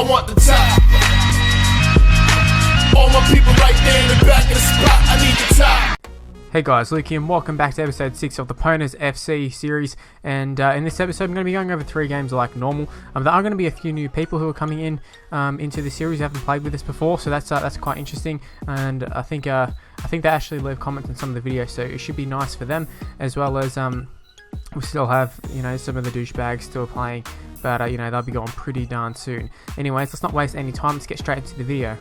I want the top. All my people right there in the back of the spot, I need the top. Hey guys, Luke here and welcome back to episode 6 of the Pwners FC series, and in this episode I'm going to be going over 3 games like normal. There are going to be a few new people who are coming in into the series who haven't played with us before, so that's quite interesting, and I think they actually leave comments on some of the videos, so it should be nice for them, as well as we still have, you know, some of the douchebags still playing, but you know, they'll be going pretty darn soon. Anyways, let's not waste any time, let's get straight into the video.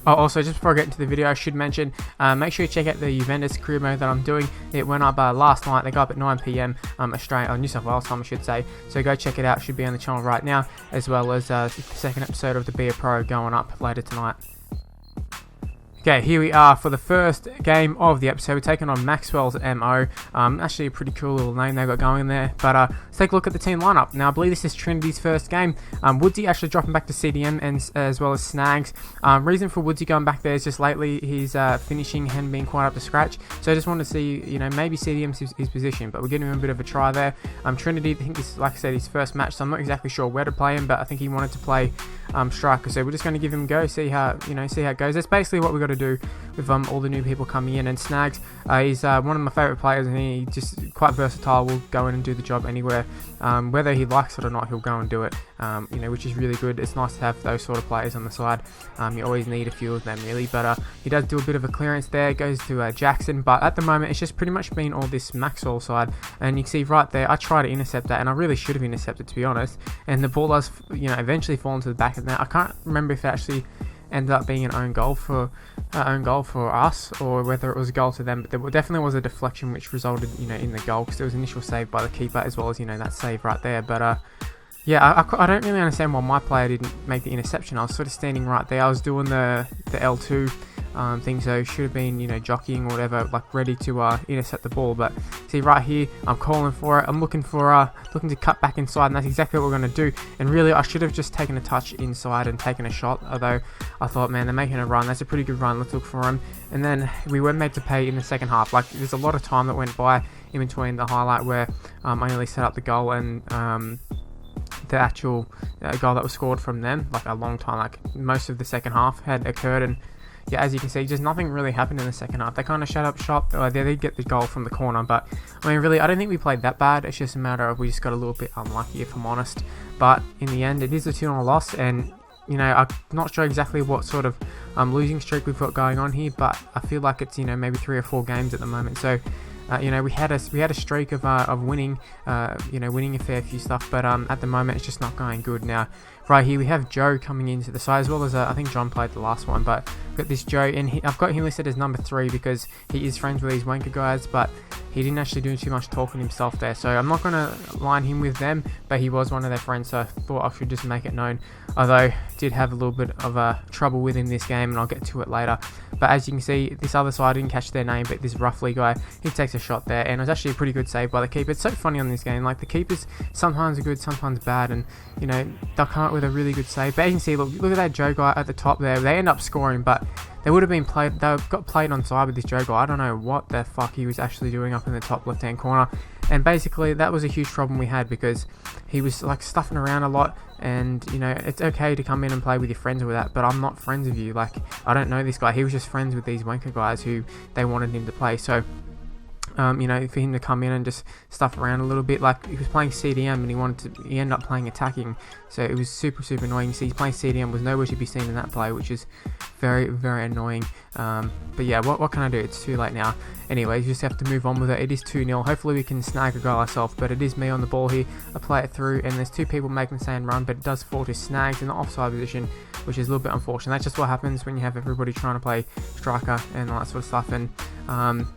Oh, also, just before I get into the video, I should mention, make sure you check out the Juventus career mode that I'm doing. It went up last night. They got up at 9 PM Australian, New South Wales time, I should say. So go check it out. It should be on the channel right now, as well as the second episode of the Be a Pro going up later tonight. Okay, here we are for the first game of the episode. We're taking on Maxwell's MO. Actually a pretty cool little name they got going there. But let's take a look at the team lineup. Now, I believe this is Trinity's first game. Woodsy actually dropping back to CDM, and as well as Snags. Reason for Woodsy going back there is just lately his finishing hadn't been quite up to scratch. So I just want to see, you know, maybe CDM's his position. But we're giving him a bit of a try there. Trinity, I think this is, like I said, his first match. So I'm not exactly sure where to play him, but I think he wanted to play striker. So we're just going to give him a go, see how it goes. That's basically what we got to do with all the new people coming in. And Snags, he's one of my favourite players, and he's just quite versatile. Will go in and do the job anywhere, whether he likes it or not. He'll go and do it, you know, which is really good. It's nice to have those sort of players on the side. You always need a few of them, really. But he does do a bit of a clearance there. Goes to Jackson, but at the moment it's just pretty much been all this Maxwell side, and you can see right there I try to intercept that, and I really should have intercepted, to be honest, and the ball does, you know, eventually fall into the back of that. I can't remember if it actually ended up being an own goal for us, or whether it was a goal to them, but there definitely was a deflection which resulted, you know, in the goal, because there was an initial save by the keeper, as well as, you know, that save right there. But yeah, I don't really understand why my player didn't make the interception. I was sort of standing right there. I was doing the L2 thing, so should have been, you know, jockeying or whatever, like ready to intercept the ball. But see right here, I'm calling for it. I'm looking to cut back inside, and that's exactly what we're going to do. And really, I should have just taken a touch inside and taken a shot, although I thought, man, they're making a run. That's a pretty good run. Let's look for him. And then we were made to pay in the second half. Like, there's a lot of time that went by in between the highlight where I nearly set up the goal and the actual goal that was scored from them. Like, a long time, like most of the second half had occurred, and yeah, as you can see, just nothing really happened in the second half. They kind of shut up shop. They did get the goal from the corner, but I mean, really, I don't think we played that bad. It's just a matter of we just got a little bit unlucky, if I'm honest. But in the end, it is a 2-0 loss, and you know, I'm not sure exactly what sort of losing streak we've got going on here, but I feel like it's, you know, maybe 3 or 4 games at the moment. So you know, we had a streak of winning, you know, winning a fair few stuff, but at the moment it's just not going good. Now, right here we have Joe coming into the side, as well as I think John played the last one, but we've got this Joe, and I've got him listed as number 3 because he is friends with these wanker guys, but he didn't actually do too much talking himself there, so I'm not going to line him with them, but he was one of their friends, so I thought I should just make it known, although did have a little bit of trouble with him this game, and I'll get to it later. But as you can see, this other side, I didn't catch their name, but this roughly guy, he takes a shot there, and it was actually a pretty good save by the keeper. It's so funny on this game, like the keepers sometimes are good, sometimes bad, and you know, they'll come up with a really good save. But as you can see, look at that Joe guy at the top there. They end up scoring, but they would have been played. They got played on side with this Joe guy. I don't know what the fuck he was actually doing up in the top left-hand corner. And basically, that was a huge problem we had, because he was like stuffing around a lot. And you know, it's okay to come in and play with your friends with that, but I'm not friends with you. Like, I don't know this guy. He was just friends with these wanker guys who they wanted him to play. So you know, for him to come in and just stuff around a little bit, like he was playing CDM and he ended up playing attacking, so it was super annoying. See, he's playing CDM, was nowhere to be seen in that play, which is very annoying. But yeah, what can I do? It's too late now. Anyways, you just have to move on with it. It is 2-0. Hopefully we can snag a goal ourselves, but it is me on the ball here. I play it through, and there's 2 people making the same run, but it does fall to Snags in the offside position, which is a little bit unfortunate. That's just what happens when you have everybody trying to play striker and all that sort of stuff, and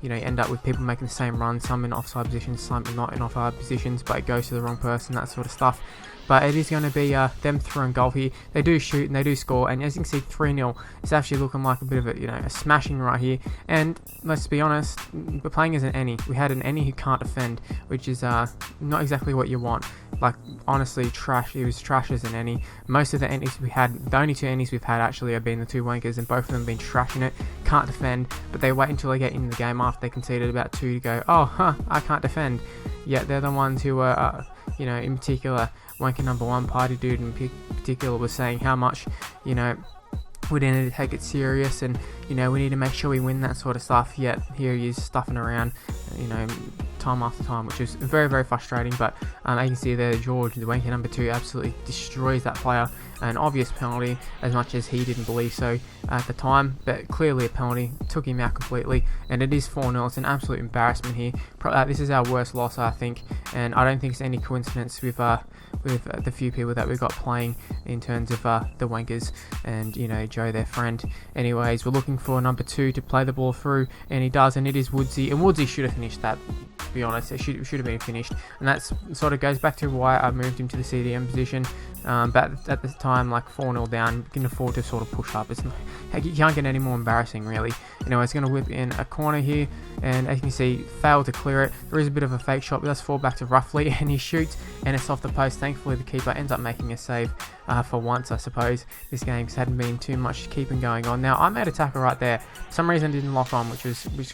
you know, you end up with people making the same run, some in offside positions, some not in offside positions, but it goes to the wrong person, that sort of stuff. But it is going to be them throwing goal here. They do shoot and they do score, and as you can see, 3-0. It's actually looking like a bit of a, you know, a smashing right here. And let's be honest, we're playing as an any. We had an any who can't defend, which is not exactly what you want. Like, honestly, trash. He was trash as an any. Most of the ennies we had, the only two ennies we've had actually have been the two wankers, and both of them have been trashing it. Can't defend, but they wait until they get in the game after they conceded about 2 to go, oh, I can't defend. Yet they're the ones who were, in particular, wanker number 1, Party Dude in particular, was saying how much, we need to take it serious, and we need to make sure we win, that sort of stuff. Yet here he is stuffing around, time after time, which is very, very frustrating. But as you can see there, George, the wanker number 2, absolutely destroys that player. An obvious penalty, as much as he didn't believe so at the time, but clearly a penalty, took him out completely, and it is 4-0. It's an absolute embarrassment here. This is our worst loss, I think, and I don't think it's any coincidence with the few people that we've got playing in terms of the wankers and Joe, their friend. Anyways, we're looking for number 2 to play the ball through, and he does, and it is Woodsy, and Woodsy should have finished that. To be honest, it should have been finished, and that sort of goes back to why I moved him to the CDM position. But at the time, like 4-0 down, you can afford to sort of push up. You can't get any more embarrassing, really. Anyway, it's going to whip in a corner here, and as you can see, failed to clear it. There is a bit of a fake shot, but that's fall back to Roughly, and he shoots, and it's off the post. Thankfully, the keeper ends up making a save for once, I suppose. This game hadn't been too much keeping going on. Now, I made a tackle right there. For some reason, didn't lock on, which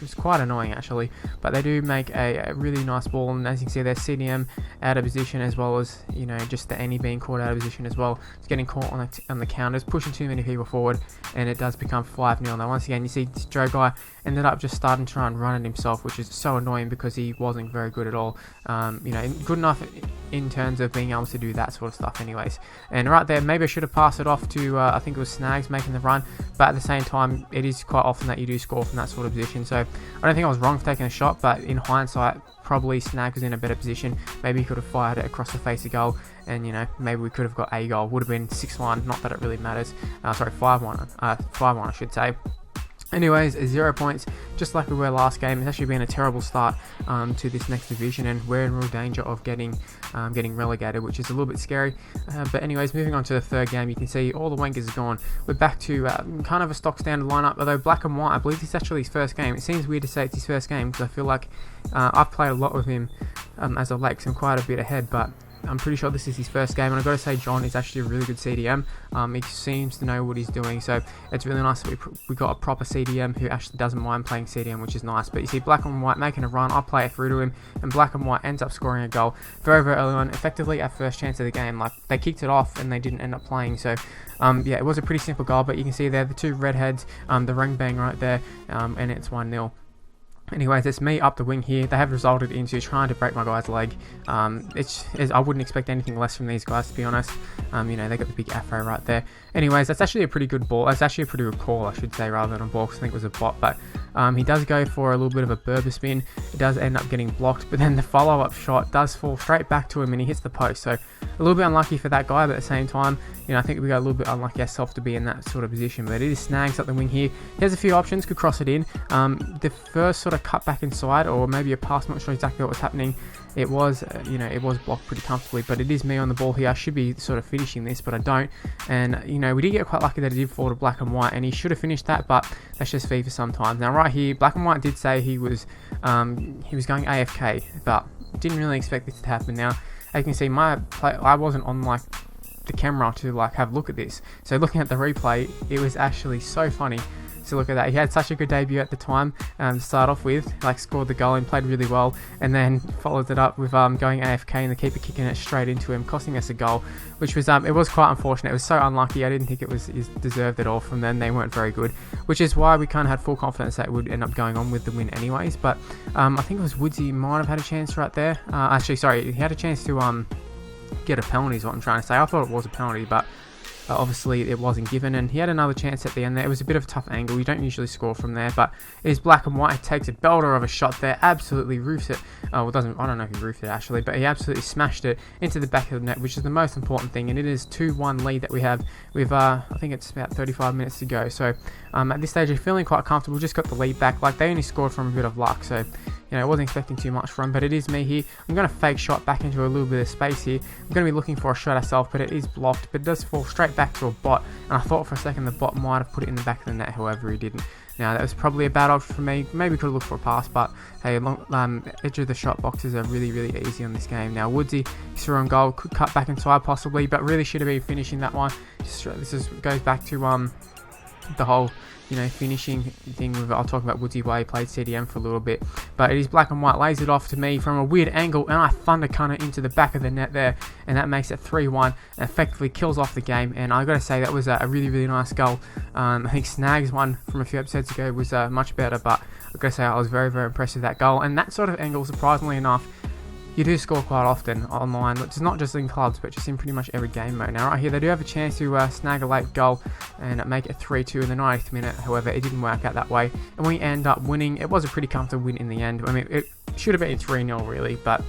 was quite annoying, actually. But they do make a really nice ball, and as you can see, there's CDM out of position, as well as, just the Annie being caught out of position as well. It's getting caught on the counters, pushing too many people forward, and it does become 5-0. Now, once again, you see this Joe guy ended up just starting to try and run it himself, which is so annoying because he wasn't very good at all. Good enough in terms of being able to do that sort of stuff anyways. And right there, maybe I should have passed it off to, I think it was Snags making the run, but at the same time, it is quite often that you do score from that sort of position. So I don't think I was wrong for taking a shot, but in hindsight, probably Snag was in a better position. Maybe he could have fired it across the face of goal, and maybe we could have got a goal. Would have been 6-1, not that it really matters. 5-1, 5-1 I should say. Anyways, 0 points, just like we were last game. It's actually been a terrible start to this next division, and we're in real danger of getting relegated, which is a little bit scary. But anyways, moving on to the third game, you can see all the wankers are gone. We're back to kind of a stock standard lineup, although Black and White, I believe this is actually his first game. It seems weird to say it's his first game because I feel like I've played a lot with him as of late, so I'm quite a bit ahead, but I'm pretty sure this is his first game, and I've got to say John is actually a really good CDM. He seems to know what he's doing, so it's really nice that we got a proper CDM who actually doesn't mind playing CDM, which is nice. But you see Black and White making a run, I play it through to him, and Black and White ends up scoring a goal very, very early on, effectively our first chance of the game. Like, they kicked it off and they didn't end up playing, so yeah, it was a pretty simple goal, but you can see there the two redheads, the ring bang right there, and it's 1-0. Anyways, it's me up the wing here. They have resulted into trying to break my guy's leg. I wouldn't expect anything less from these guys, to be honest. They got the big afro right there. Anyways, that's actually a pretty good ball. That's actually a pretty good call, I should say, rather than a ball, because I think it was a bot. But he does go for a little bit of a Berber spin. It does end up getting blocked, but then the follow-up shot does fall straight back to him, and he hits the post. So a little bit unlucky for that guy, but at the same time, I think we got a little bit unlucky ourselves to be in that sort of position. But it is Snags up the wing here. He has a few options, could cross it in. The first sort of cut back inside, or maybe a pass, I'm not sure exactly what was happening. It was, it was blocked pretty comfortably, but it is me on the ball here. I should be sort of finishing this, but I don't. And, we did get quite lucky that it did fall to Black and White, and he should have finished that, but that's just FIFA sometimes. Now, right here, Black and White did say he was going AFK, but didn't really expect this to happen. Now, as you can see, I wasn't on, the camera to, have a look at this. So looking at the replay, it was actually so funny. So look at that. He had such a good debut at the time to start off with, scored the goal and played really well, and then followed it up with going AFK and the keeper kicking it straight into him, costing us a goal, which was it was quite unfortunate. It was so unlucky. I didn't think it was deserved at all from them. They weren't very good, which is why we kind of had full confidence that it would end up going on with the win anyways. But I think it was Woodsy might have had a chance right there. Actually, sorry, he had a chance to get a penalty is what I'm trying to say. I thought it was a penalty, but obviously it wasn't given, and he had another chance at the end there. It was a bit of a tough angle. You don't usually score from there, but it is Black and White. He takes a belter of a shot there, absolutely roofs it. I don't know if he roofed it actually, but he absolutely smashed it into the back of the net, which is the most important thing, and it is 2-1 lead that we have with I think it's about 35 minutes to go. So at this stage, we're feeling quite comfortable. Just got the lead back. They only scored from a bit of luck, so I wasn't expecting too much from, but it is me here. I'm going to fake shot back into a little bit of space here. I'm going to be looking for a shot ourselves, but it is blocked, but it does fall straight back to a bot, and I thought for a second the bot might have put it in the back of the net, however he didn't. Now that was probably a bad option for me. Maybe could have looked for a pass, but hey, edge of the shot boxes are really easy on this game. Now Woodsy threw on goal, could cut back inside possibly, but really should have been finishing that one. Goes back to the whole finishing thing with, I'll talk about Woodsy while he played CDM for a little bit, but it is black and white, lays it off to me from a weird angle, and I thunder cunt it into the back of the net there, and that makes it 3-1, and effectively kills off the game. And I gotta say, that was a really nice goal. I think Snag's one from a few episodes ago was much better, but I gotta say I was very impressed with that goal. And that sort of angle, surprisingly enough, you do score quite often online, which is not just in clubs, but just in pretty much every game mode. Now right here, they do have a chance to snag a late goal and make it 3-2 in the 90th minute. However, it didn't work out that way, and we end up winning. It was a pretty comfortable win in the end. I mean, it should have been 3-0 really, but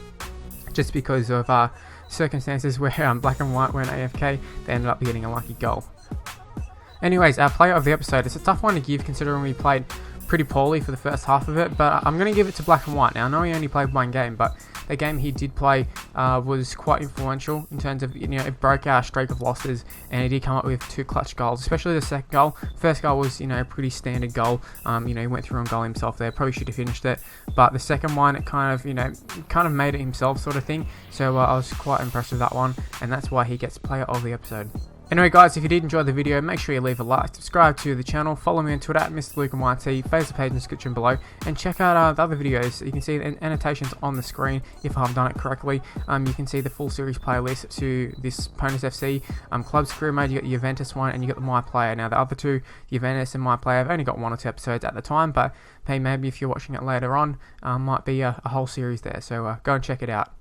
just because of circumstances where black and white went AFK, they ended up getting a lucky goal. Anyways, our player of the episode, it's a tough one to give considering we played pretty poorly for the first half of it, but I'm going to give it to black and white. Now I know he only played one game, but the game he did play was quite influential in terms of, it broke our streak of losses, and he did come up with 2 clutch goals, especially the second goal. First goal was, a pretty standard goal. He went through on goal himself there, probably should have finished it, but the second one, it kind of made it himself sort of thing. So I was quite impressed with that one, and that's why he gets player of the episode. Anyway guys, if you did enjoy the video, make sure you leave a like, subscribe to the channel, follow me on Twitter at MrLuke and YT, Facebook page in the description below, and check out the other videos. You can see the annotations on the screen if I've done it correctly. You can see the full series playlist to this Pwners FC Club's Career Mode. You got the Juventus one and you got the My Player. Now the other two, Juventus and My Player, I've only got 1 or 2 episodes at the time, but hey, maybe if you're watching it later on, might be a whole series there, so go and check it out.